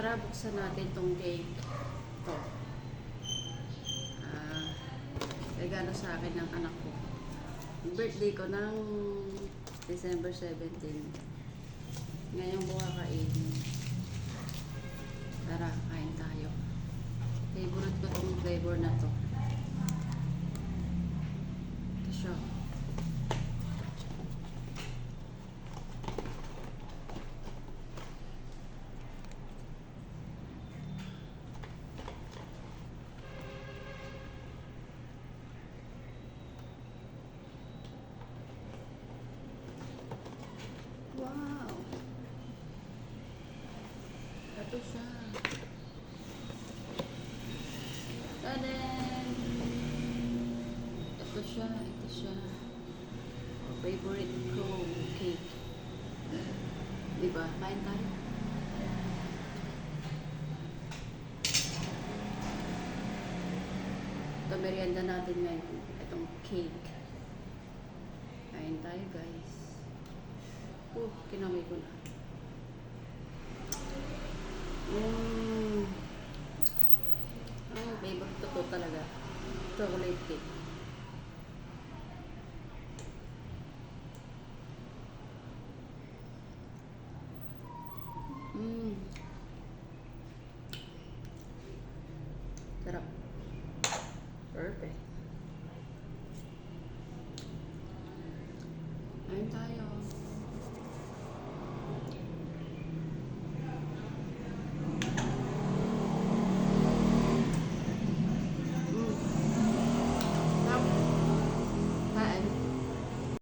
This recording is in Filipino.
Tara, buksan natin tong cake. Ito. Regalo sa akin ng anak ko. Birthday ko ng December 17. Ngayon ko kakainin. Tara, kain tayo. Favorite ko tong flavor na to. Ito siya. Wow! Ito siya. Tadan! Ito siya, ito siya. Favorite ko, cake. Diba? Kain tayo. Ito, merienda natin ngayon. Itong cake. Kain tayo, guys. Kinamay ko na.